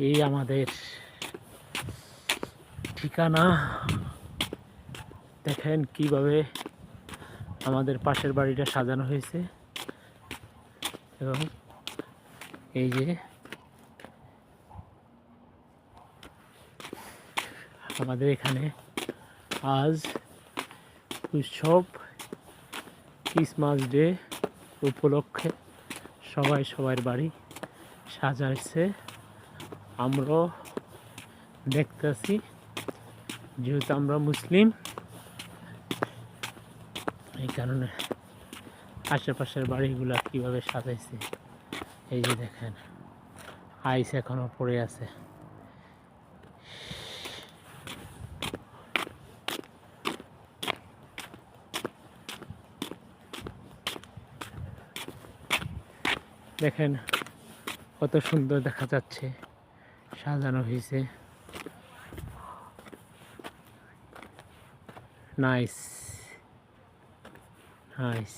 এই আমাদের ঠিকানা। দেখেন কিভাবে আমাদের পাশের বাড়িটা সাজানো হয়েছে এবং এই যে আমাদের এখানে আজ উৎসব ক্রিসমাস ডে উপলক্ষে সবাই সবার বাড়ি সাজাইছে। আমরাও দেখতেছি, যেহেতু আমরা মুসলিম এই কারণে আশেপাশের বাড়িগুলা কিভাবে সাজাইছে। এই যে দেখেন আইস এখনো পড়ে আছে। দেখেন কত সুন্দর দেখা যাচ্ছে, সাজানো হয়েছে। Nice nice.